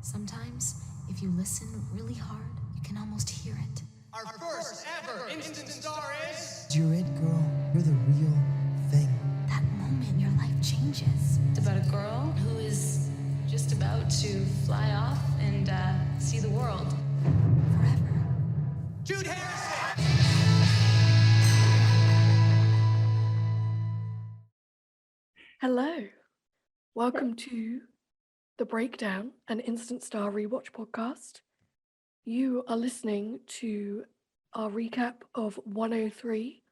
Sometimes, if you listen really hard, you can almost hear it. Our first ever instant star is... You're it, girl. You're the real thing. That moment your life changes. It's about a girl who is just about to fly off and see the world. Forever. Jude Harrison! Hello. Welcome to the Breakdown, an Instant Star Rewatch podcast. You are listening to our recap of 103,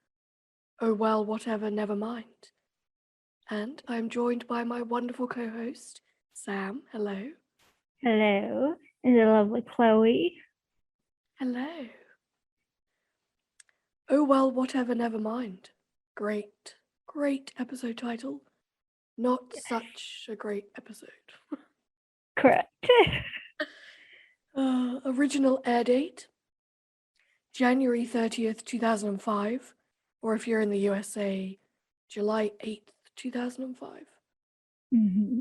Oh Well, Whatever, Nevermind. And I'm joined by my wonderful co-host, Sam. Hello. Hello, and the lovely Chloe. Hello. Oh Well, Whatever, Nevermind. Great episode title. Not such a great episode. Correct. Original air date, January 30th, 2005, or if you're in the USA, July 8th, 2005. Mm-hmm.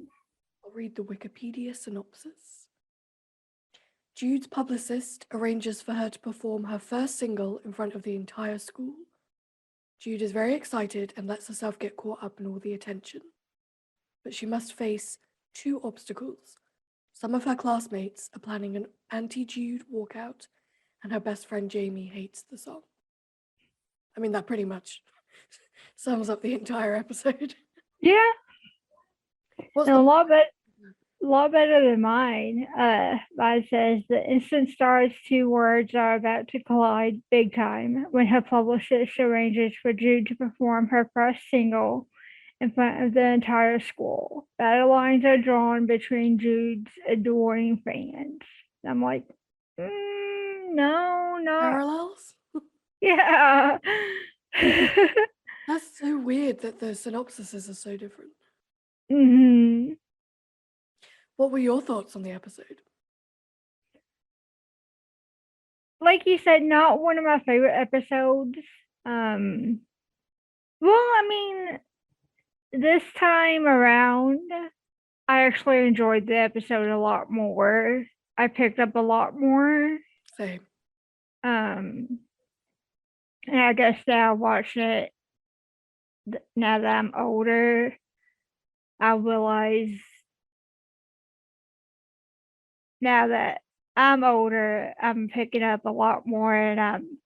I'll read the Wikipedia synopsis. Jude's publicist arranges for her to perform her first single in front of the entire school. Jude is very excited and lets herself get caught up in all the attention. But she must face two obstacles. Some of her classmates are planning an anti-Jude walkout, and her best friend Jamie hates the song. I mean, that pretty much sums up the entire episode. Yeah, What's and a the- lot better than mine. Mine says the instant star's two words are about to collide big time when her publicist arranges for Jude to perform her first single in front of the entire school. Battle lines are drawn between Jude's adoring fans. I'm like, no. Parallels? Yeah. That's so weird that the synopsises are so different. Mm-hmm. What were your thoughts on the episode? Like you said, not one of my favorite episodes. Well, I mean, this time around, I actually enjoyed the episode a lot more. I picked up a lot more. Same. And I guess now watching it, now that I'm older, I realize now that I'm older, I'm picking up a lot more, and I'm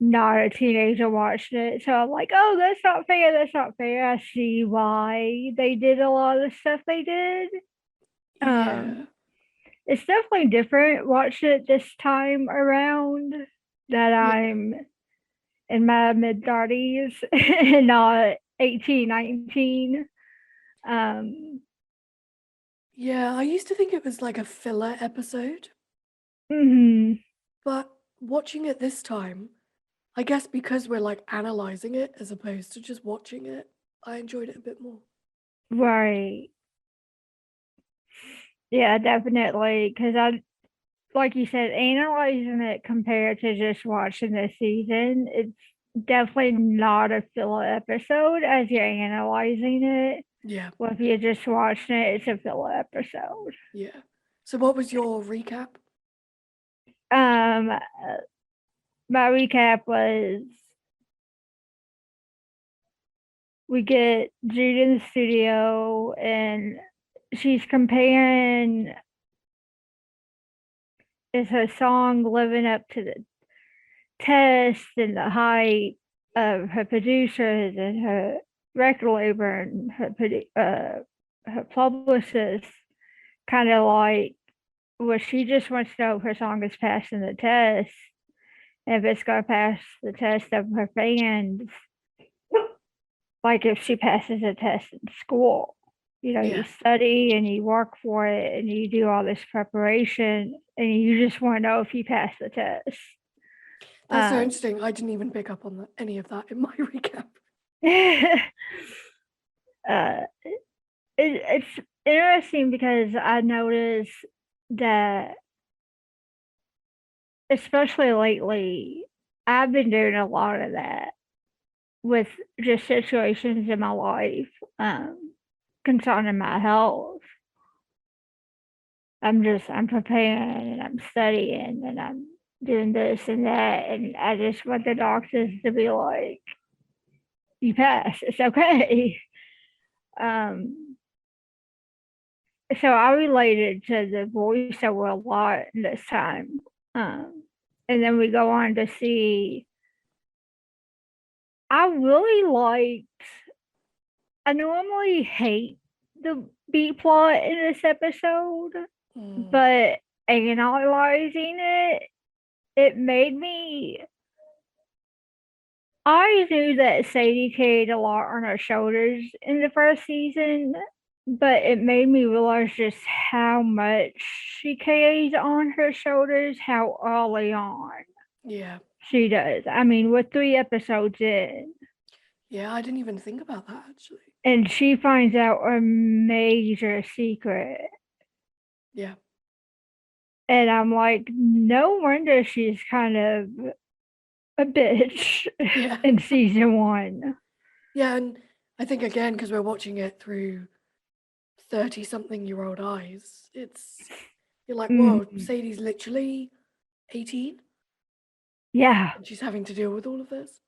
not a teenager watching it. So I'm like, oh, that's not fair. I see why they did a lot of the stuff they did. Yeah. It's definitely different watching it this time around that I'm in my mid-30s and not 18, 19. Yeah, I used to think it was like a filler episode, Mhm. but watching it this time, I guess because we're like analyzing it as opposed to just watching it, I enjoyed it a bit more. Right. Yeah, definitely. Because like you said, analyzing it compared to just watching the season, it's definitely not a filler episode as you're analyzing it. Yeah, Well, if you're just watching it, it's a filler episode. yeah. So what was your recap? My recap was we get Jude in the studio and she's comparing, is her song living up to the test and the hype of her producers and her record label and her publicist, kind of like, well, she just wants to know if her song is passing the test, and if it's going to pass the test of her fans, like if she passes a test in school. You know, Yeah. you study and you work for it and you do all this preparation and you just want to know if you pass the test. That's so interesting. I didn't even pick up on any of that in my recap. It's interesting because I noticed that, especially lately, I've been doing a lot of that with just situations in my life concerning my health. I'm preparing and I'm studying and I'm doing this and that. And I just want the doctors to be like, you passed, it's okay. Um, so I related to the voiceover a lot this time. And then we go on to see, I really liked, I normally hate the B plot in this episode, but analyzing it made me. I knew that Sadie carried a lot on her shoulders in the first season, but it made me realize just how much she carries on her shoulders, how early on Yeah. she does. I mean, we're 3 episodes in, Yeah, I didn't even think about that actually. and she finds out a major secret. Yeah. And I'm like, no wonder she's kind of a bitch Yeah. in season 1. Yeah, and I think again, because we're watching it through 30-something-year-old eyes, you're like, whoa, Sadie's literally 18 Yeah. and she's having to deal with all of this.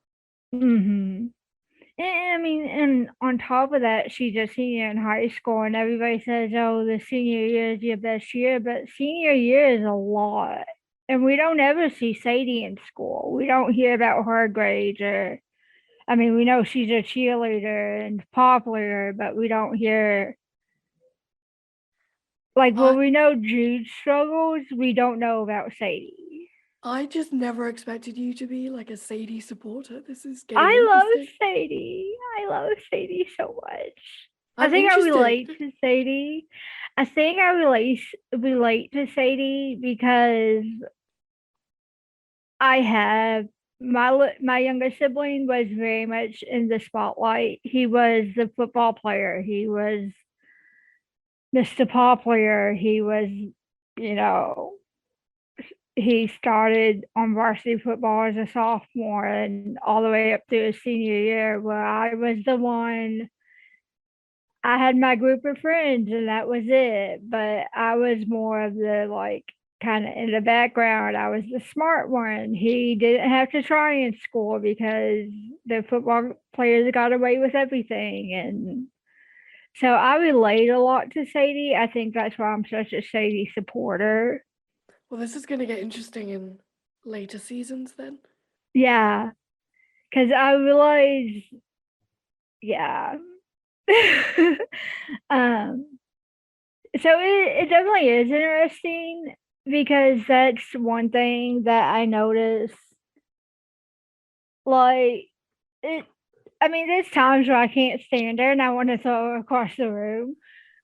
And I mean, and on top of that, she's a senior in high school, and everybody says, "Oh, the senior year is your best year," but senior year is a lot, and we don't ever see Sadie in school. We don't hear about her grades, or I mean, we know she's a cheerleader and popular, but we don't hear like well, we know Jude struggles. We don't know about Sadie. I just never expected you to be like a Sadie supporter. This is getting I love interesting. Sadie. I love Sadie so much. I'm I think interested. I relate to Sadie. I think I relate to Sadie because I have my younger sibling was very much in the spotlight. He was the football player. He was Mr. Popular. He was, you know, he started on varsity football as a sophomore and all the way up through his senior year where I was the one. I had my group of friends and that was it. But I was more of the like kind of in the background. I was the smart one. He didn't have to try in school because the football players got away with everything. And so I relate a lot to Sadie. I think that's why I'm such a Sadie supporter. Well, this is going to get interesting in later seasons then. Yeah. Because I realize, yeah. So it definitely is interesting because that's one thing that I notice. Like, I mean, there's times where I can't stand her and I want to throw her across the room.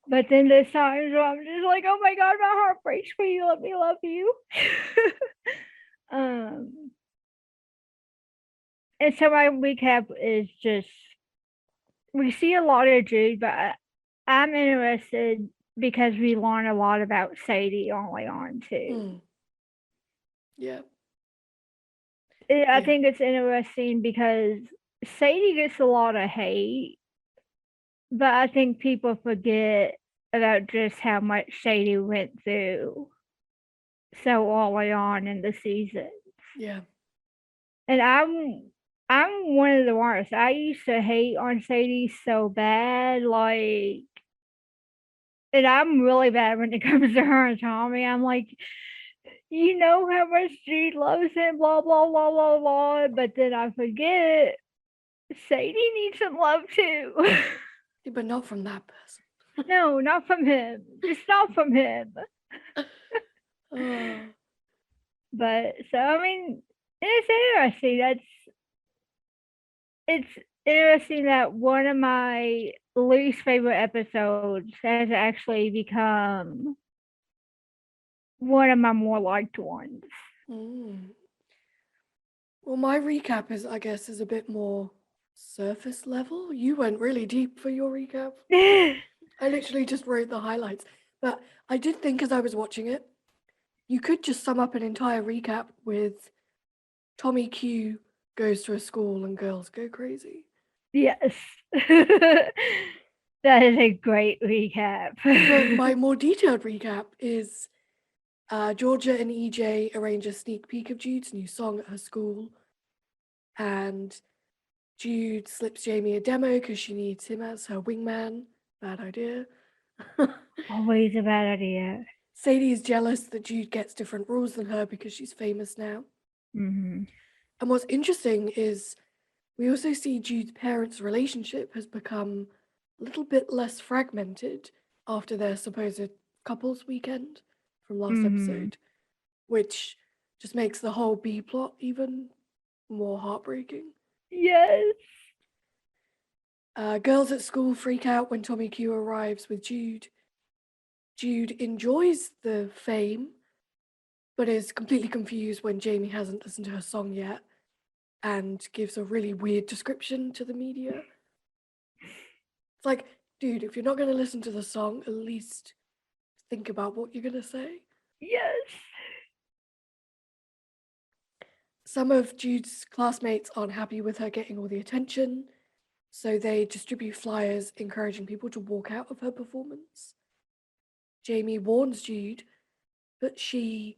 But then there's times where I'm just like, oh my God, my heart breaks for you. Let me love you. And so my recap is just, we see a lot of Jude, but I'm interested because we learn a lot about Sadie early on too. Yeah. I think it's interesting because Sadie gets a lot of hate, but I think people forget about just how much Sadie went through so early on in the season. Yeah. And I'm one of the worst. I used to hate on Sadie so bad, like, and I'm really bad when it comes to her and Tommy. I'm like, you know how much Jude loves him, blah, blah, blah, blah, blah. But then I forget Sadie needs some love too. Yeah, but not from that person. No, not from him. Just not from him. But so I mean, it's interesting. It's interesting that one of my least favorite episodes has actually become one of my more liked ones. Well, my recap is a bit more surface level. You went really deep for your recap. I literally just wrote the highlights. But I did think as I was watching it, you could just sum up an entire recap with Tommy Q goes to a school and girls go crazy. Yes. That is a great recap. But my more detailed recap is Georgia and EJ arrange a sneak peek of Jude's new song at her school. And Jude slips Jamie a demo because she needs him as her wingman. Bad idea. Always a bad idea. Sadie is jealous that Jude gets different rules than her because she's famous now. Mm-hmm. And what's interesting is we also see Jude's parents' relationship has become a little bit less fragmented after their supposed couples weekend from last episode, which just makes the whole B plot even more heartbreaking. Yes. Girls at school freak out when Tommy Q arrives with Jude. Jude enjoys the fame, but is completely confused when Jamie hasn't listened to her song yet and gives a really weird description to the media. It's like, dude, if you're not going to listen to the song, at least think about what you're going to say. Yes. Some of Jude's classmates aren't happy with her getting all the attention, so they distribute flyers encouraging people to walk out of her performance. Jamie warns Jude, but she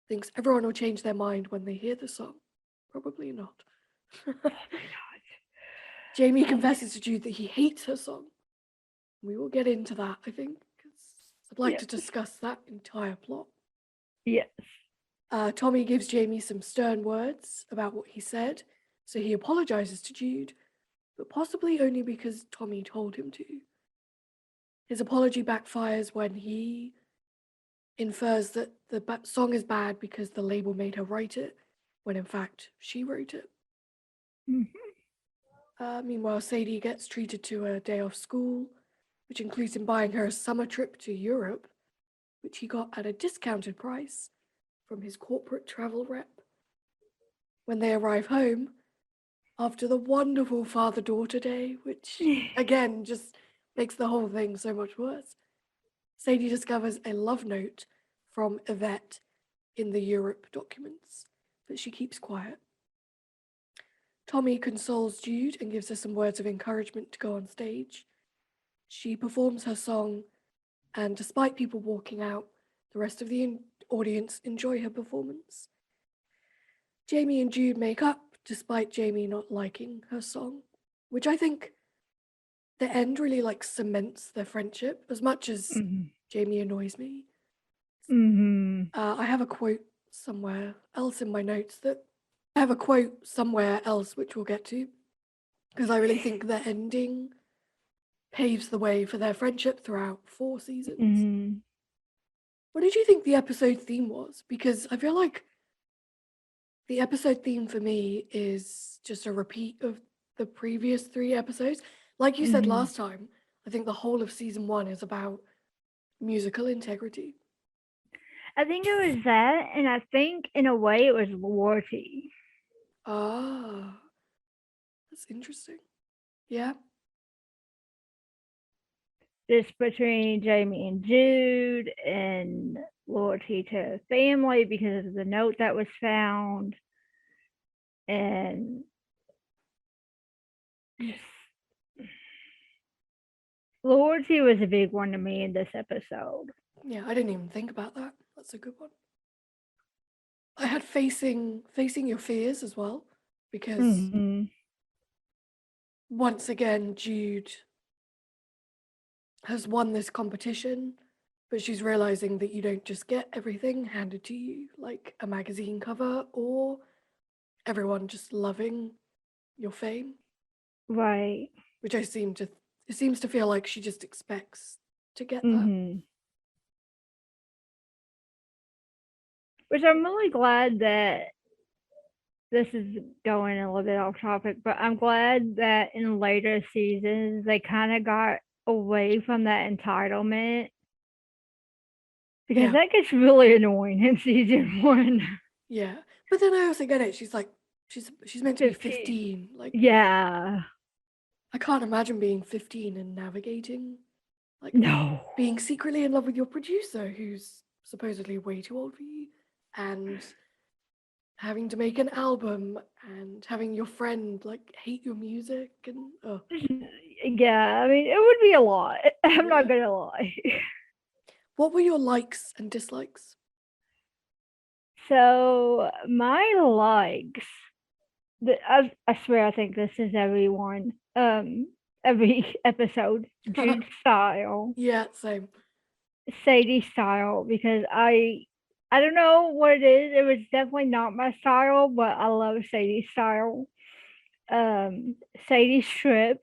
thinks everyone will change their mind when they hear the song. Probably not. Jamie confesses to Jude that he hates her song. We will get into that, I think, because I'd like to discuss that entire plot. Yes. Tommy gives Jamie some stern words about what he said, so he apologizes to Jude, but possibly only because Tommy told him to. His apology backfires when he infers that the song is bad because the label made her write it, when in fact she wrote it. Meanwhile, Sadie gets treated to a day off school, which includes him buying her a summer trip to Europe, which he got at a discounted price from his corporate travel rep. When they arrive home, after the wonderful father-daughter day, which again just makes the whole thing so much worse, Sadie discovers a love note from Yvette in the Europe documents, but she keeps quiet. Tommy consoles Jude and gives her some words of encouragement to go on stage. She performs her song, and despite people walking out, the rest of the audience enjoy her performance. Jamie and Jude make up, despite Jamie not liking her song, which I think the end really cements their friendship as much as Jamie annoys me. I have a quote somewhere else in my notes which we'll get to, because I really think the ending paves the way for their friendship throughout 4 seasons. What did you think the episode theme was? Because I feel like the episode theme for me is just a repeat of the previous 3 episodes. Like you said last time, I think the whole of season 1 is about musical integrity. I think it was that, and I think in a way it was loyalty. Ah, that's interesting. Yeah. Just between Jamie and Jude, and loyalty to family because of the note that was found, and loyalty was a big one to me in this episode. Yeah, I didn't even think about that. That's a good one. I had facing your fears as well, because once again, Jude has won this competition, but she's realizing that you don't just get everything handed to you, like a magazine cover or everyone just loving your fame. Right. Which it seems to feel like she just expects to get that. Which I'm really glad that this is going a little bit off topic, but I'm glad that in later seasons they kind of got away from that entitlement, because that gets really annoying in season 1. Yeah, but then I also get it. She's like, she's meant to be 15. Like, yeah, I can't imagine being 15 and navigating, like, no, being secretly in love with your producer, who's supposedly way too old for you, and having to make an album and having your friend like hate your music and Yeah, I mean, it would be a lot. I'm not gonna lie. What were your likes and dislikes? So my likes, I swear, I think this is everyone, every episode, Jude style, Yeah, same. Sadie style, because I don't know what it is. It was definitely not my style, but I love Sadie's style. Sadie's trip.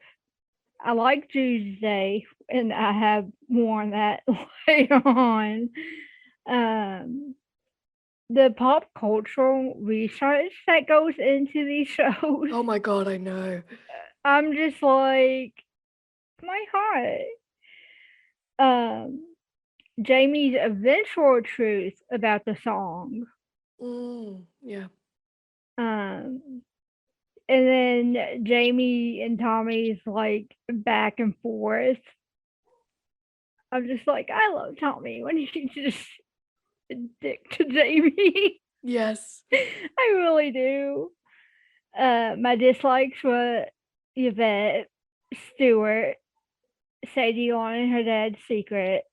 I like Jude's day, and I have more on that later on. Um, the pop cultural research that goes into these shows. Oh my god, I know. I'm just like, my heart. Jamie's eventual truth about the song. Yeah. Um, and then Jamie and Tommy's like back and forth. I'm just like, I love Tommy when he's just a dick to Jamie. Yes. I really do. My dislikes were Yvette, Stewart, Sadie wanting her dad's secret,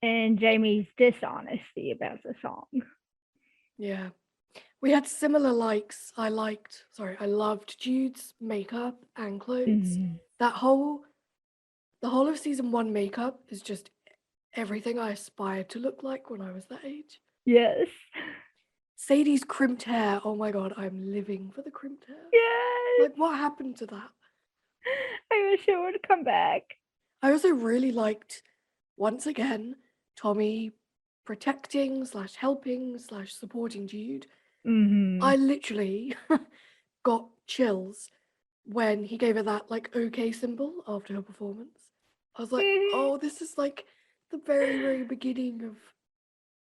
and Jamie's dishonesty about the song. Yeah. We had similar likes. I loved Jude's makeup and clothes. Mhm. The whole of season 1 makeup is just everything I aspired to look like when I was that age. Yes. Sadie's crimped hair. Oh my god, I'm living for the crimped hair. Yes. Like, what happened to that? I wish it would come back. I also really liked, once again, Tommy protecting / helping / supporting Jude. Mm-hmm. I literally got chills when he gave her that like okay symbol after her performance. I was like, oh, this is like the very, very beginning of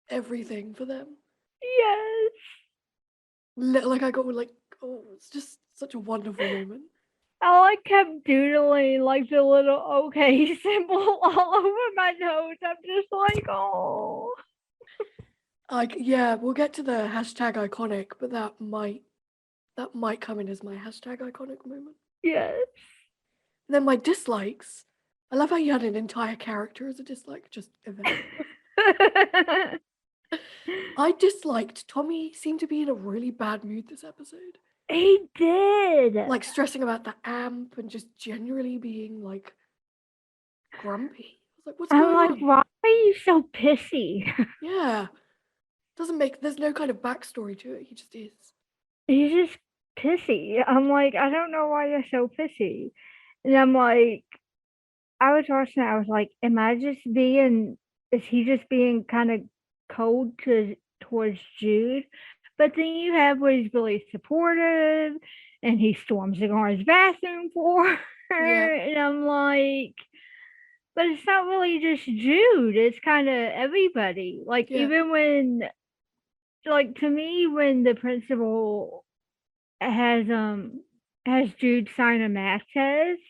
everything for them. Yes. Like I got like, oh, it's just such a wonderful moment. I like kept doodling like the little okay symbol all over my nose. I'm just like, oh. Like, yeah, we'll get to the hashtag iconic, but that might come in as my hashtag iconic moment. Yes. And then my dislikes. I love how you had an entire character as a dislike, just event. I disliked Tommy seemed to be in a really bad mood this episode. He did. Like stressing about the amp and just generally being like grumpy. I was like, what's going I'm like, on? why are you so pissy? Yeah. There's no kind of backstory to it. He just is. He's just pissy. I'm like, I don't know why you're so pissy. And I'm like, I was watching it, I was like, is he just being kind of cold towards Jude? But then you have where he's really supportive and he storms the guy's bathroom for her. Yeah. And I'm like, but it's not really just Jude, it's kind of everybody. Like, Yeah. even when, like, to me, when the principal has Jude sign a math test,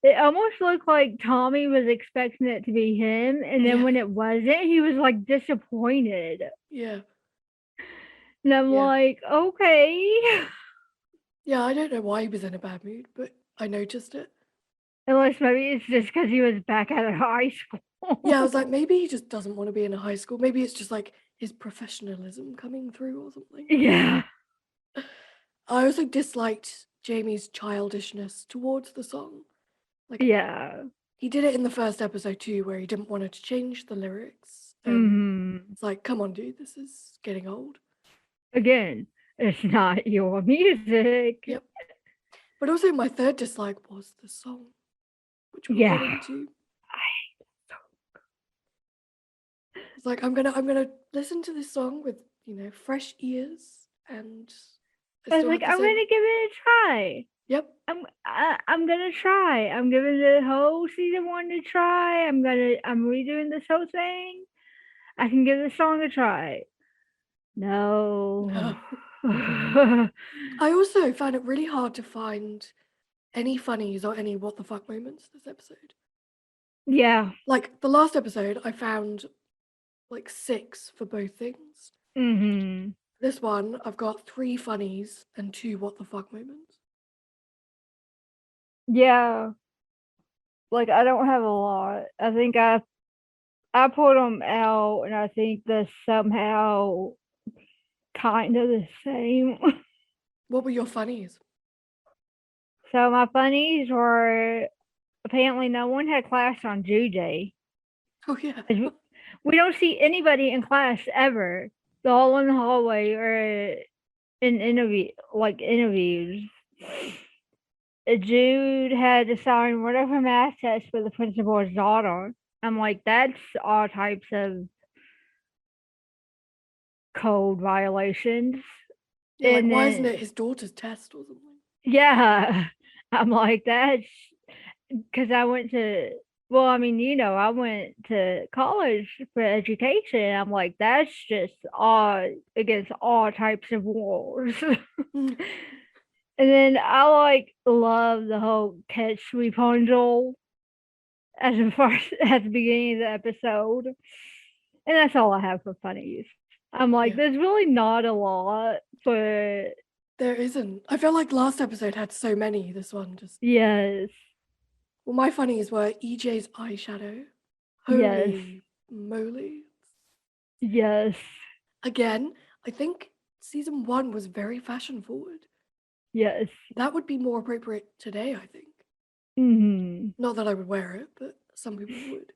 it almost looked like Tommy was expecting it to be him, and then Yeah. when it wasn't, he was like disappointed. Yeah. And I'm Yeah. like, okay. Yeah, I don't know why he was in a bad mood, but I noticed it. Unless maybe it's just because he was back at high school. Yeah, I was like, maybe he just doesn't want to be in a high school. Maybe it's just like his professionalism coming through or something. Yeah. I also disliked Jamie's childishness towards the song. Like, Yeah. he did it in the first episode too, where he didn't want her to change the lyrics. And it's like, come on, dude, this is getting old. Again, it's not your music. Yep. But also, my third dislike was the song, which we'll get into. It's like I'm gonna listen to this song with fresh ears, and I was like, I'm gonna give it a try. Yep. I'm gonna try. I'm giving the whole season 1 a try. I'm redoing this whole thing. I can give the song a try. No. I also found it really hard to find any funnies or any what the fuck moments this episode. Yeah. Like the last episode, I found like 6 for both things. Mm-hmm. This one, I've got 3 funnies and 2 what the fuck moments. Yeah. like I don't have a lot. I think I put them out, and I think they're somehow kind of the same. What were your funnies? So my funnies were apparently no one had class on Jew Day. Oh yeah. We don't see anybody in class ever. They're all in the hallway or in interviews. Jude had to sign one of her math tests for the principal's daughter. I'm like, that's all types of code violations. Yeah, like And why then, isn't it his daughter's test or something? yeah, I'm like, that's because I went to, well, I mean, I went to college for education. I'm like, that's just all against all types of wars. Mm. And then I like love the whole catch Rapunzel as the first at the beginning of the episode. And that's all I have for funnies. I'm like, Yeah. there's really not a lot, but There isn't. I feel like last episode had so many. This one just. yes, Well, my funnies were EJ's eyeshadow. yes, Holy moly. yes, Again, I think season 1 was very fashion forward. yes. That would be more appropriate today, I think. Hmm. Not that I would wear it, but some people would.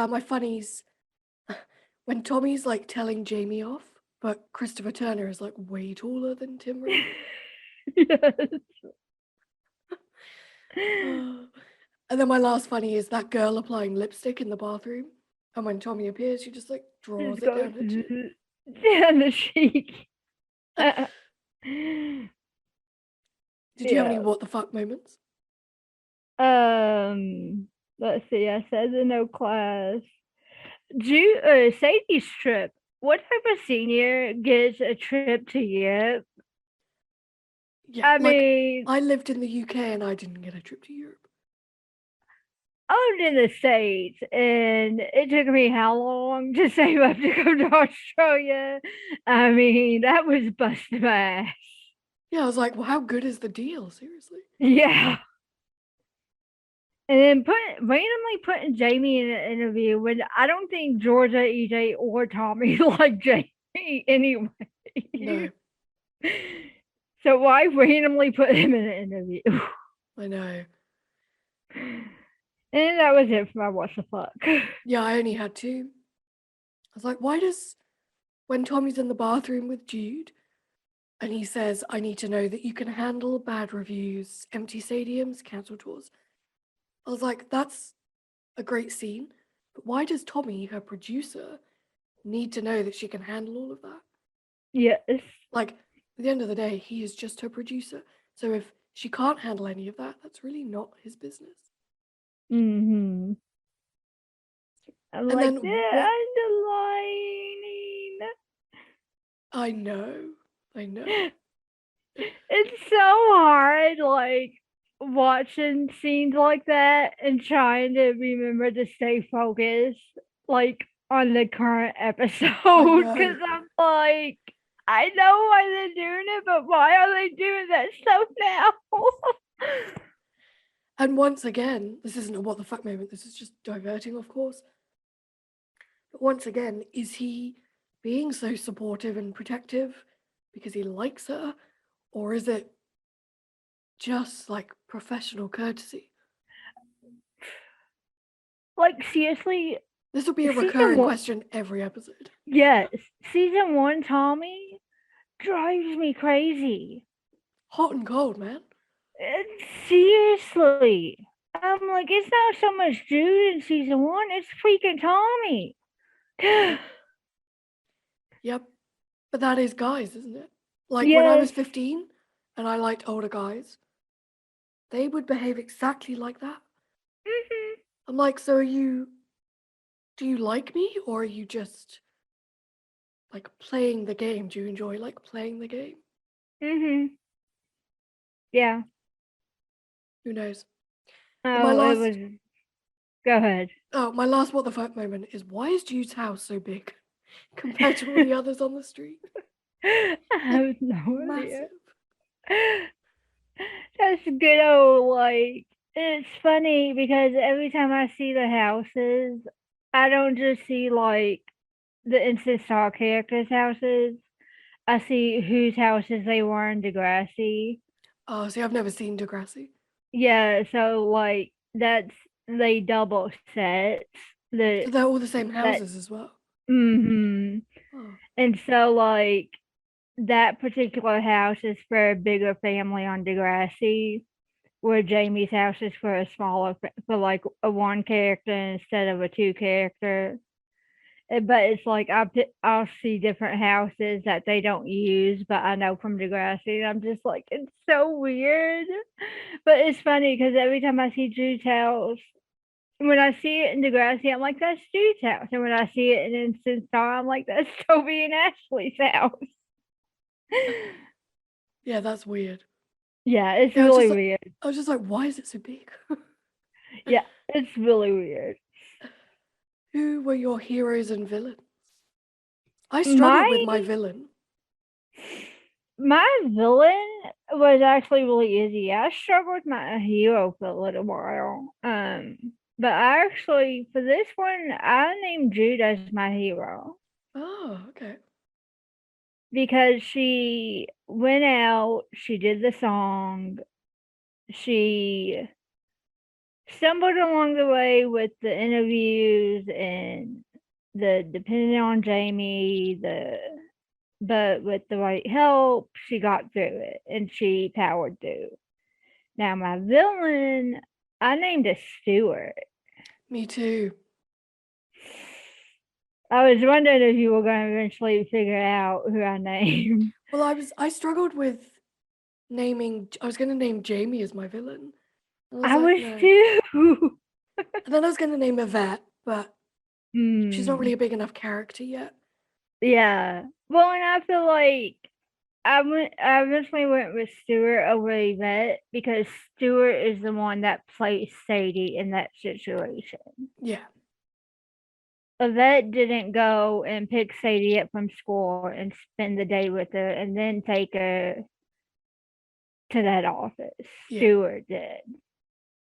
My funnies, when Tommy's like telling Jamie off, but Christopher Turner is like way taller than Tim Roth. Yes. And then my last funny is that girl applying lipstick in the bathroom. And when Tommy appears, she just like draws Just it down her cheek. down the cheek. Did you have any Yeah. what the fuck moments? Let's see. I said in no class. Sadie's trip. What type of senior gets a trip to Europe? Yeah, I like mean, I lived in the UK and I didn't get a trip to Europe. I lived in the States, and it took me how long to save up to come to Australia? I mean, that was busting my ass. Yeah, I was like, well, how good is the deal? Seriously. Yeah. And then randomly putting Jamie in an interview when I don't think Georgia, EJ, or Tommy like Jamie anyway. No, So why randomly put him in an interview? I know. And that was it for my what the fuck. Yeah, I only had two. I was like, why does when Tommy's in the bathroom with Jude and he says, I need to know that you can handle bad reviews, empty stadiums, cancelled tours. I was like, that's a great scene. But why does Tommy, her producer, need to know that she can handle all of that? Yes. Like, at the end of the day, he is just her producer. So if she can't handle any of that, that's really not his business. Mm-hmm. I'm And like, then they're what? underlining. I know. It's so hard, like watching scenes like that and trying to remember to stay focused, like on the current episode. Because I'm like, I know why they're doing it, but why are they doing that stuff now? And once again, this isn't a what the fuck moment, this is just diverting, of course. But once again, is he being so supportive and protective because he likes her? Or is it just like professional courtesy? Like, seriously, This will be a Season recurring one- question every episode. yes, season 1 Tommy drives me crazy. Hot and cold, man. Seriously. I'm like, it's not so much Jude in season 1, it's freaking Tommy. Yep. But that is guys, isn't it? Like when I was Yes. 15 and I liked older guys, they would behave exactly like that. Mhm. I'm like, so do you like me or are you just like playing the game? Do you enjoy like playing the game? Mhm. Yeah. Who knows? Oh, my last- it was. Go ahead. Oh, my last what the fuck moment is why is Jude's house so big compared to all the others on the street? I have no idea. Massive. That's good old like It's funny because every time I see the houses, I don't just see like the Instant Star characters' houses. I see whose houses they were in Degrassi. Oh, see, I've never seen Degrassi. Yeah, so like that's they double sets So the they're all the same that houses as well. mm-hmm. Oh, And so like that particular house is for a bigger family on Degrassi, where Jamie's house is for a smaller for like a one character instead of a two character. But it's like I'll see different houses that they don't use, but I know from Degrassi, and I'm just like, it's so weird. But it's funny because every time I see Drew's house, when I see it in Degrassi, I'm like, that's Drew's house. And when I see it in Instant Star, I'm like, that's Toby and Ashley's house. yeah, that's weird. Yeah, it's Yeah, really weird. I was just like, why is it so big? Yeah, it's really weird. Who were your heroes and villains? I struggled with My my villain. my villain was actually really easy. I struggled with my hero for a little while. But I actually for this one I named Jude as my hero Oh, okay. because she went out, she did the song, she stumbled along the way with the interviews and the depending on Jamie, but with the right help, she got through it and she powered through. Now my villain, I named it Stuart. Me too. I was wondering if you were going to eventually figure out who I named. Well, I struggled with naming. I was going to name Jamie as my villain. And I like, was no. too. And then I was going to name Yvette, but she's not Hmm. really a big enough character yet. Yeah. Well, and I feel like I eventually went with Stuart over Yvette because Stuart is the one that plays Sadie in that situation. Yeah. Yvette didn't go and pick Sadie up from school and spend the day with her and then take her to that office. Yeah. Stuart did.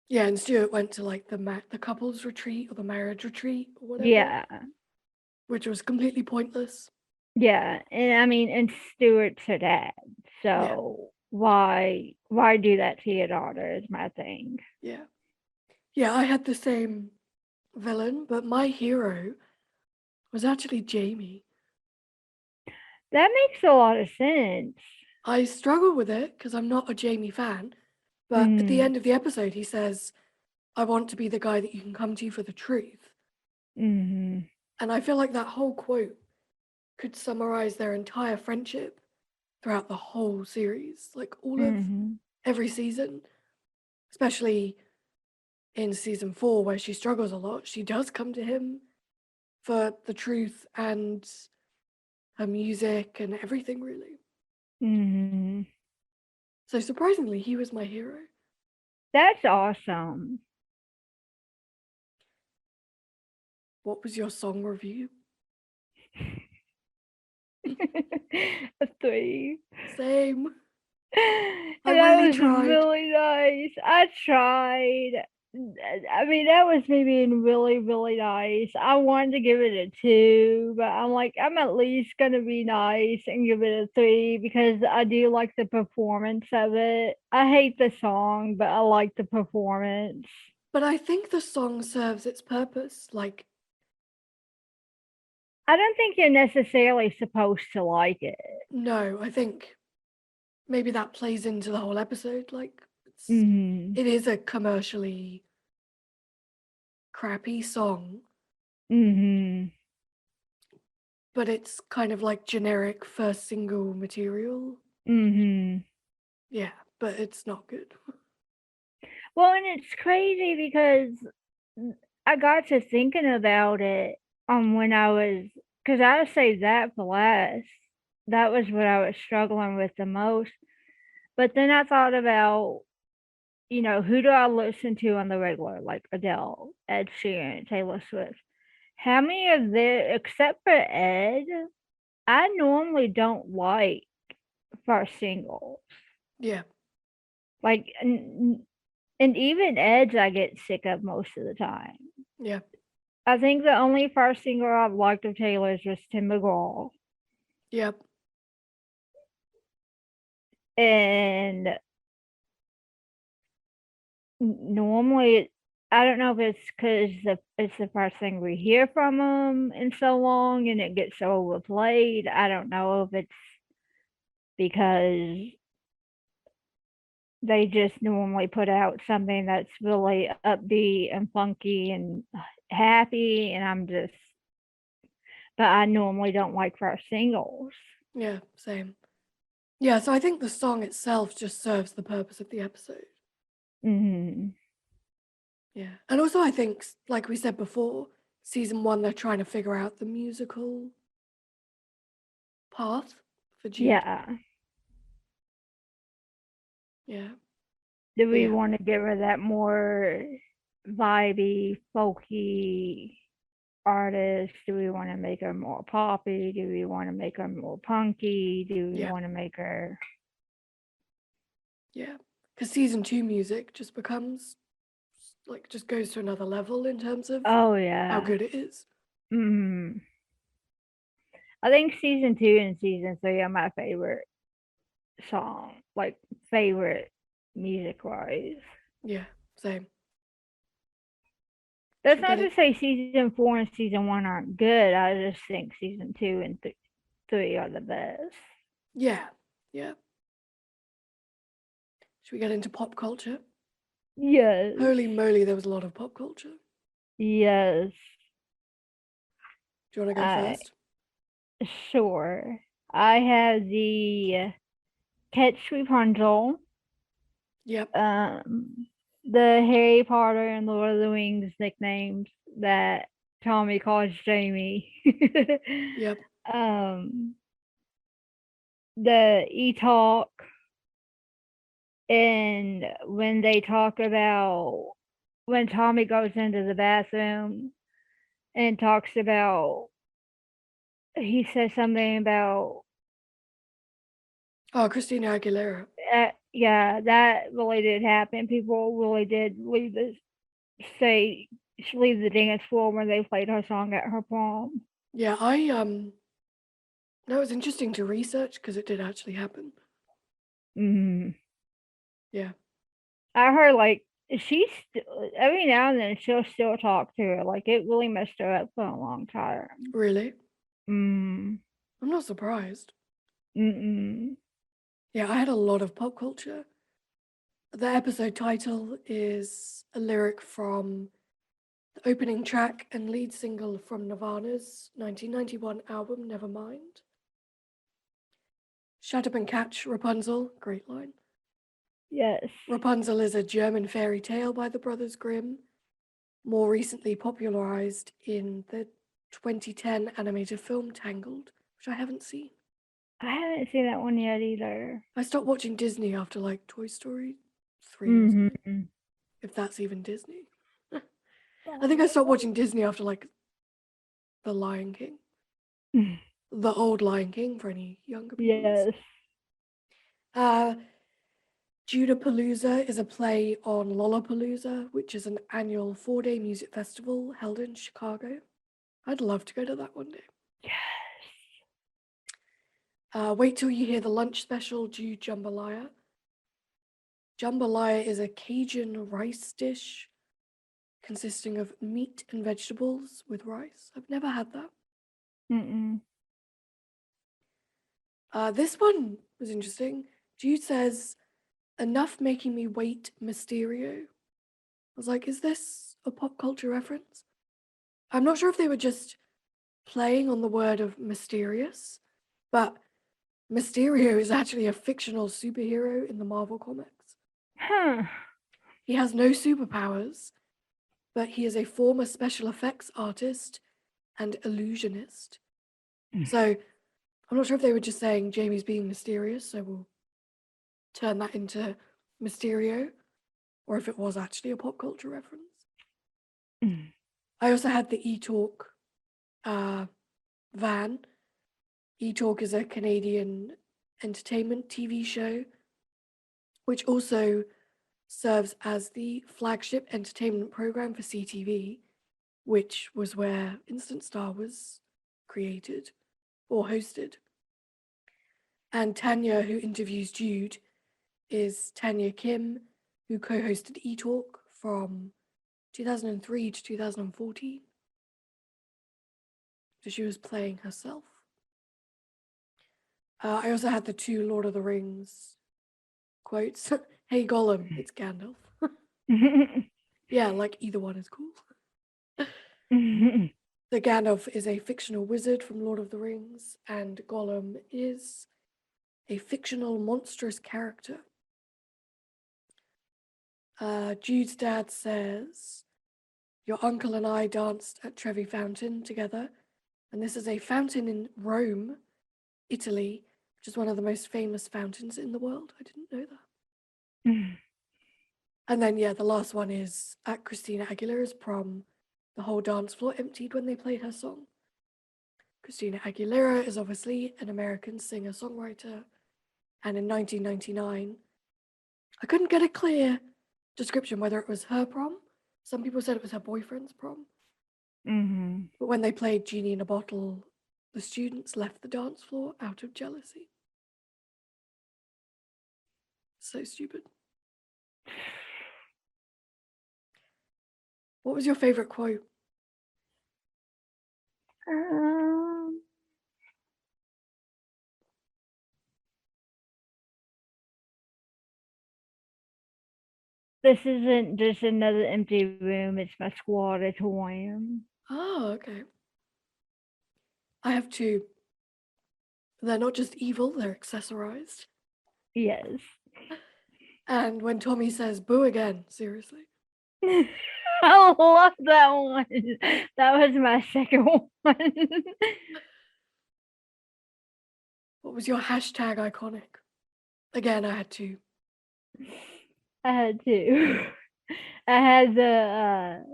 Yeah, and Stuart went to like the couples retreat or the marriage retreat or whatever. Yeah. Which was completely pointless. Yeah. And I mean, and Stuart's her dad. So why do that to your daughter is my thing. Yeah. Yeah, I had the same villain, but my hero was actually Jamie. That makes a lot of sense. I struggle with it because I'm not a Jamie fan, but at the end of the episode, he says, I want to be the guy that you can come to for the truth. Mm-hmm. And I feel like that whole quote could summarize their entire friendship throughout the whole series, like all of every season, especially in season 4 where she struggles a lot. She does come to him for the truth and her music and everything, really. Mm-hmm. So surprisingly, he was my hero. That's awesome. What was your song review? A 3. Same. And I that really was tried. really nice. I tried. I mean, that was me being really, really nice. I wanted to give it a 2, but I'm like, I'm at least gonna be nice and give it a 3 because I do like the performance of it. I hate the song, but I like the performance. But I think the song serves its purpose. Like, I don't think you're necessarily supposed to like it. no, I think maybe that plays into the whole episode. Like, Mm-hmm. it is a commercially crappy song, Mm-hmm. but it's kind of like generic first single material. Mm-hmm. Yeah, but it's not good. Well, and it's crazy because I got to thinking about it when I was, because I saved that for last. That was what I was struggling with the most. But then I thought about, who do I listen to on the regular, like Adele, Ed Sheeran, Taylor Swift. How many of their, except for Ed, I normally don't like first singles. Yeah. Like, And even Edge, I get sick of most of the time. Yeah. I think the only first single I've liked of Taylor's was Tim McGraw. Yep. And normally, I don't know if it's because it's the first thing we hear from them in so long and it gets so overplayed. I don't know if it's because they just normally put out something that's really upbeat and funky and happy, and but I normally don't like first singles. Yeah, same. Yeah, so I think the song itself just serves the purpose of the episode. Hmm. Yeah. And also I think, like we said before, season 1, they're trying to figure out the musical path for Jude. Yeah. Yeah. Do we Yeah. want to give her that more vibey, folky artist? Do we want to make her more poppy? Do we want to make her more punky? Do we Yeah. want to make her... Yeah. Because season 2 music just becomes, like, just goes to another level in terms of Oh, yeah. how good it is. Mm-hmm. I think season 2 and season 3 are my favorite song, like favorite music-wise. Yeah, same. That's Should we not get to say season 4 and season 1 aren't good. I just think season 2 and 3 are the best. Yeah. Yeah. Should we get into pop culture? Yes. Holy moly, there was a lot of pop culture. Yes. Do you want to go first? Sure. I have the Catch Rapunzel, Yep. the Harry Potter and Lord of the Rings nicknames that Tommy calls Jamie. Yep. The ETalk, and when they talk about when Tommy goes into the bathroom and talks about, he says something about, Oh, Christina Aguilera. yeah, that really did happen. People really did leave the dance floor when they played her song at her prom. Yeah, that was interesting to research because it did actually happen. Mm-hmm. Yeah. I heard, like, she's every now and then she'll still talk to her. Like, it really messed her up for a long time. Really? Mm. I'm not surprised. Mm-mm. Yeah, I had a lot of pop culture. The episode title is a lyric from the opening track and lead single from Nirvana's 1991 album, Nevermind. Shut up and catch Rapunzel. Great line. Yes. Rapunzel is a German fairy tale by the Brothers Grimm, more recently popularized in the 2010 animated film Tangled, which I haven't seen. I haven't seen that one yet either. I stopped watching Disney after like Toy Story 3 or something, Mm-hmm. if that's even Disney. I think I stopped watching Disney after like The Lion King. The old Lion King for any younger people. Yes. Judapalooza is a play on Lollapalooza, which is an annual 4-day music festival held in Chicago. I'd love to go to that one day. Yes. Wait till you hear the lunch special, Jude Jambalaya. Jambalaya is a Cajun rice dish consisting of meat and vegetables with rice. I've never had that. Mm-mm. This one was interesting. Jude says, "Enough making me wait, Mysterio." I was like, is this a pop culture reference? I'm not sure if they were just playing on the word of mysterious, but Mysterio is actually a fictional superhero in the Marvel comics. Huh. He has no superpowers, but he is a former special effects artist and illusionist. So I'm not sure if they were just saying Jamie's being mysterious, so we'll turn that into Mysterio, or if it was actually a pop culture reference. I also had the ETalk van. ETalk is a Canadian entertainment TV show, which also serves as the flagship entertainment program for CTV, which was where Instant Star was created or hosted. And Tanya, who interviews Jude, is Tanya Kim, who co-hosted ETalk from 2003 to 2014. So she was playing herself. I also had the 2 Lord of the Rings quotes. Hey Gollum, it's Gandalf. Yeah, like either one is cool. The Gandalf is a fictional wizard from Lord of the Rings, and Gollum is a fictional monstrous character. Jude's dad says, your uncle and I danced at Trevi Fountain together, and this is a fountain in Rome, Italy, which is one of the most famous fountains in the world. I didn't know that. And then, yeah, the last one is at Christina Aguilera's prom. The whole dance floor emptied when they played her song. Christina Aguilera is obviously an American singer-songwriter. And in 1999, I couldn't get a clear description whether it was her prom. Some people said it was her boyfriend's prom. But when they played Genie in a Bottle, the students left the dance floor out of jealousy. So stupid. What was your favorite quote? This isn't just another empty room, it's my school auditorium. Oh, okay. I have 2. They're not just evil, they're accessorized. Yes. And when Tommy says boo again, seriously. I love that one. That was my second one. What was your hashtag iconic? Again, I had 2. I had to. I had the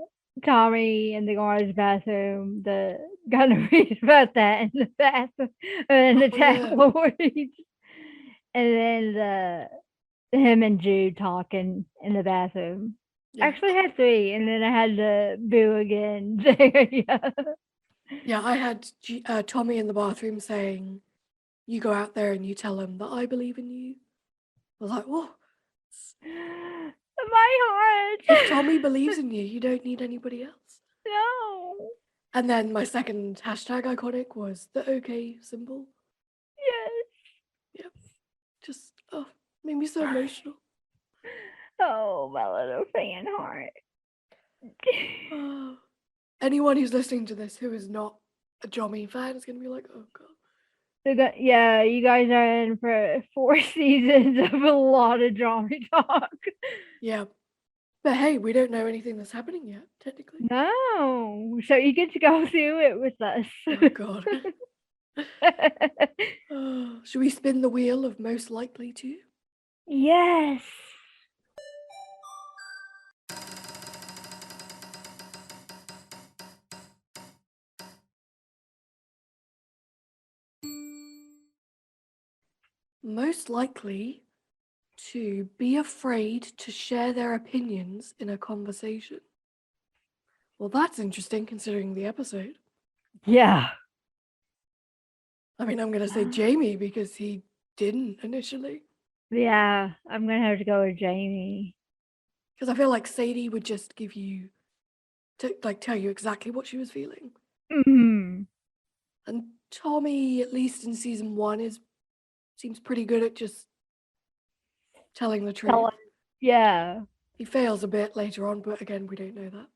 Tommy in the guard's bathroom, the gonna read about that in the bathroom, and the tabloids, and then him and Jude talking in the bathroom. Yeah. Actually, I had 3, and then I had the boo again. Yeah, I had Tommy in the bathroom saying, you go out there and you tell him that I believe in you. I was like, whoa. My heart. If Tommy believes in you, you don't need anybody else. No. And then my second hashtag iconic was the OK symbol. Yes. Yep. Just, made me so emotional. Oh, my little fan heart. Anyone who's listening to this who is not a Jommy fan is going to be like, oh, God. Yeah, you guys are in for 4 seasons of a lot of Johnny talk. Yeah. But hey, we don't know anything that's happening yet, technically. No. So you get to go through it with us. Oh, God. Should we spin the wheel of most likely to? Yes. Most likely to be afraid to share their opinions in a conversation. Well, that's interesting considering the episode. Yeah. I mean, I'm going to say Jamie because he didn't initially. Yeah, I'm going to have to go with Jamie. Because I feel like Sadie would just give you, tell you exactly what she was feeling. Mm-hmm. And Tommy, at least in season 1, seems pretty good at just telling the truth. Yeah. He fails a bit later on, but again, we don't know that.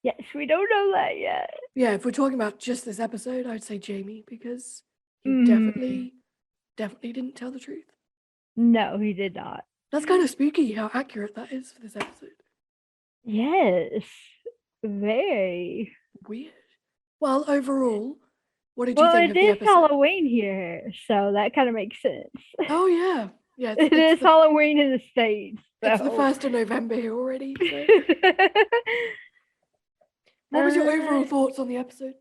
Yes, we don't know that yet. Yeah, if we're talking about just this episode, I'd say Jamie because he definitely didn't tell the truth. No, he did not. That's kind of spooky how accurate that is for this episode. Yes, very. Weird. Well, overall, what did you Well, think it of the is episode? Halloween here, so that kind of makes sense. Oh, yeah. Yeah, It is Halloween in the States. So. It's the 1st of November here already. So. What was your overall thoughts on the episode?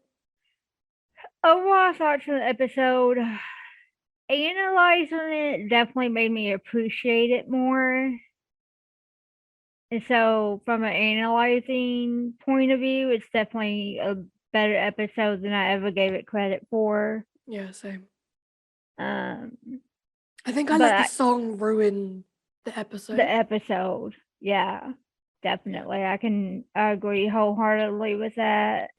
Overall thoughts on the episode, analyzing it definitely made me appreciate it more. And so, from an analyzing point of view, it's definitely a better episode than I ever gave it credit for. Yeah, same. Um, I think I let the song ruin the episode. The episode, yeah, definitely. I agree wholeheartedly with that.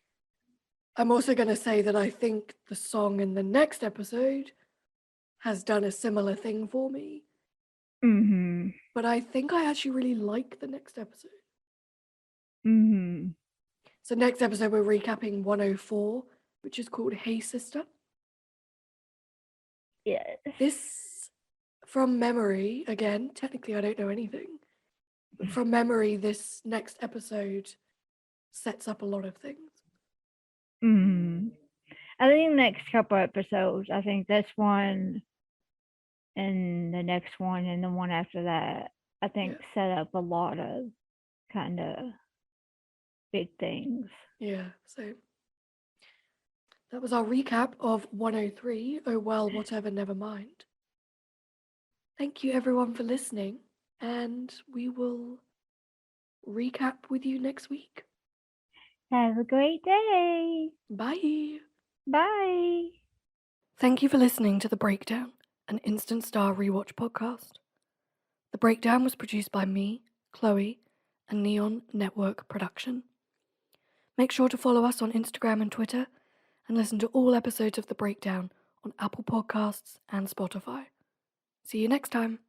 I'm also going to say that I think the song in the next episode has done a similar thing for me. Mm-hmm. But I think I actually really like the next episode. Mm-hmm. So next episode, we're recapping 104, which is called Hey Sister. Yes. This, from memory, again, technically I don't know anything, but from memory, this next episode sets up a lot of things. Mm-hmm. I think next couple episodes, I think this one and the next one and the one after that, I think set up a lot of kind of big things. Yeah, so that was our recap of 103, Oh Well, Whatever, Nevermind. Thank you everyone for listening, and we will recap with you next week. Have a great day. Bye. Bye. Thank you for listening to The Breakdown, an Instant Star Rewatch podcast. The Breakdown was produced by me, Chloe, and Neon Network Production. Make sure to follow us on Instagram and Twitter, and listen to all episodes of The Breakdown on Apple Podcasts and Spotify. See you next time.